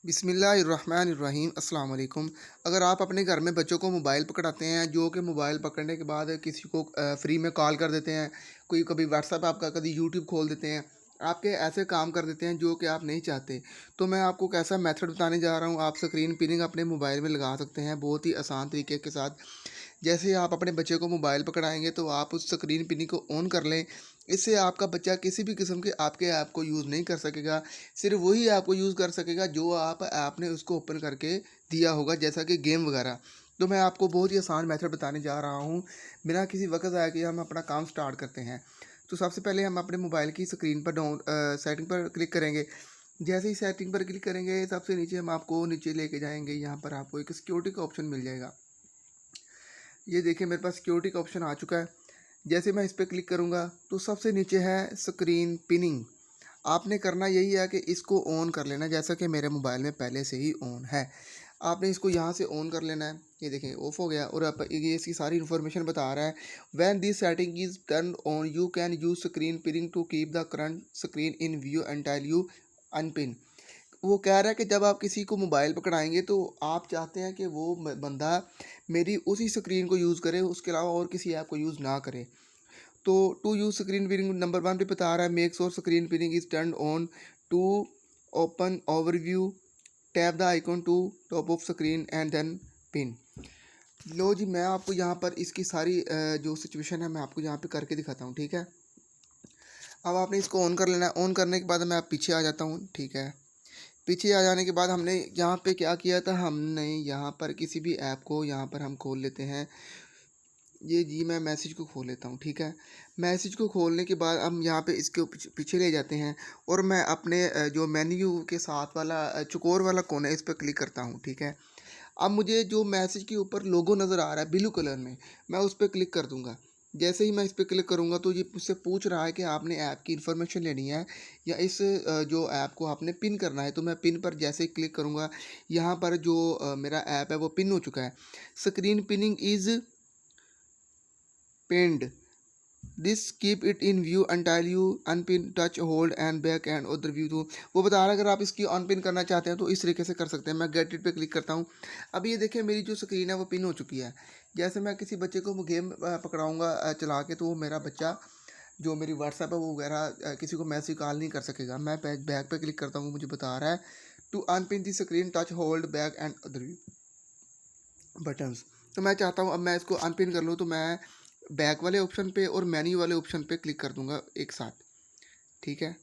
बिस्मिल्लाहिर्रहमानिर्रहीम अस्सलाम वालेकुम। अगर आप अपने घर में बच्चों को मोबाइल पकड़ाते हैं जो कि मोबाइल पकड़ने के बाद किसी को फ्री में कॉल कर देते हैं, कोई कभी व्हाट्सएप आपका कभी यूट्यूब खोल देते हैं, आपके ऐसे काम कर देते हैं जो कि आप नहीं चाहते। तो मैं आपको एक ऐसा मेथड बताने जा रहा हूँ, आप स्क्रीन पिनिंग अपने मोबाइल में लगा सकते हैं बहुत ही आसान तरीके के साथ। जैसे ही आप अपने बच्चे को मोबाइल पकड़ाएँगे तो आप उस स्क्रीन पिनिंग को ऑन कर लें। इससे आपका बच्चा किसी भी किस्म के आपके ऐप को यूज़ नहीं कर सकेगा। सिर्फ़ वही ऐप को यूज़ कर सकेगा जो आप आपने उसको ओपन करके दिया होगा, जैसा कि गेम वगैरह। तो मैं आपको बहुत ही आसान मेथड बताने जा रहा हूँ। बिना किसी वक़्त ज़ाया किए हम अपना काम स्टार्ट करते हैं। तो सबसे पहले हम अपने मोबाइल की स्क्रीन पर सेटिंग पर क्लिक करेंगे। जैसे ही सेटिंग पर क्लिक करेंगे, सबसे नीचे हम आपको नीचे लेके जाएँगे, यहाँ पर आपको एक सिक्योरिटी का ऑप्शन मिल जाएगा। ये देखिए मेरे पास सिक्योरिटी का ऑप्शन आ चुका है। जैसे मैं इस पे क्लिक करूँगा तो सबसे नीचे है स्क्रीन पिनिंग। आपने करना यही है कि इसको ऑन कर लेना, जैसा कि मेरे मोबाइल में पहले से ही ऑन है। आपने इसको यहाँ से ऑन कर लेना है। ये देखें ऑफ हो गया और आप ये इसकी सारी इन्फॉर्मेशन बता रहा है। When this setting is turned on you can use screen pinning to keep the current screen in view until you unpin. वो कह रहा है कि जब आप किसी को मोबाइल पकड़ाएँगे तो आप चाहते हैं कि वो बंदा मेरी उसी स्क्रीन को यूज़ करे, उसके अलावा और किसी ऐप को यूज़ ना करे। तो to use screen pinning number 1 पे बता रहा है, make sure screen pinning is turned on to open overview, tap the icon to top of screen and then pin. लो जी, मैं आपको यहाँ पर इसकी सारी जो सिचुएशन है मैं आपको यहाँ पे करके दिखाता हूँ, ठीक है। अब आपने इसको ऑन कर लेना है। ऑन करने के बाद मैं पीछे आ जाता हूँ, ठीक है। पीछे आ जाने के बाद हमने यहाँ पे क्या किया था, हमने यहाँ पर किसी भी ऐप को यहाँ पर हम खोल लेते हैं। ये जी मैं मैसेज को खोल लेता हूँ, ठीक है। मैसेज को खोलने के बाद हम यहाँ पे इसके पीछे ले जाते हैं और मैं अपने जो मेन्यू के साथ वाला चौकोर वाला कोना है इस पर क्लिक करता हूँ, ठीक है। अब मुझे जो मैसेज के ऊपर लोगो नज़र आ रहा है ब्लू कलर में, मैं उस पर क्लिक कर दूंगा। जैसे ही मैं इस पर क्लिक करूंगा तो ये मुझसे पूछ रहा है कि आपने ऐप की इन्फॉर्मेशन लेनी है या इस जो ऐप को आपने पिन करना है। तो मैं पिन पर जैसे ही क्लिक करूंगा, यहाँ पर जो मेरा ऐप है वो पिन हो चुका है। Screen pinning is pinned, this keep it in view until you unpin touch hold and back and उधर व्यू। तो वो बता रहा है अगर आप इसकी अनपिन करना चाहते हैं तो इस तरीके से कर सकते हैं। मैं गेट इट पे क्लिक करता हूँ। अब ये देखिए मेरी जो स्क्रीन है वो पिन हो चुकी है। जैसे मैं किसी बच्चे को गेम पकड़ाऊँगा चला के, तो वो मेरा बच्चा जो मेरी व्हाट्सएप है वो वगैरह किसी को मैसेज कॉल नहीं कर सकेगा। मैं बैक पे क्लिक करता हूँ, मुझे बता रहा है to unpin the screen touch hold back and other view buttons. तो मैं चाहता हूँ अब मैं इसको अनपिन कर लूँ, तो मैं बैक वाले ऑप्शन पे और मेन्यू वाले ऑप्शन पे क्लिक कर दूंगा एक साथ, ठीक है।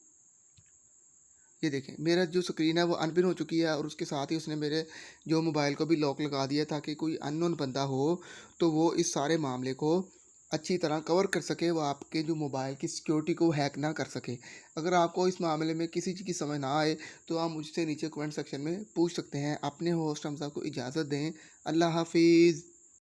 ये देखें मेरा जो स्क्रीन है वो अनपिन हो चुकी है और उसके साथ ही उसने मेरे जो मोबाइल को भी लॉक लगा दिया ताकि कोई अननोन बंदा हो तो वो इस सारे मामले को अच्छी तरह कवर कर सके, वो आपके जो मोबाइल की सिक्योरिटी को हैक ना कर सके। अगर आपको इस मामले में किसी चीज़ की समझ ना आए तो आप मुझसे नीचे कमेंट सेक्शन में पूछ सकते हैं। अपने होस्ट हमजा को इजाज़त दें। अल्लाह हाफिज़।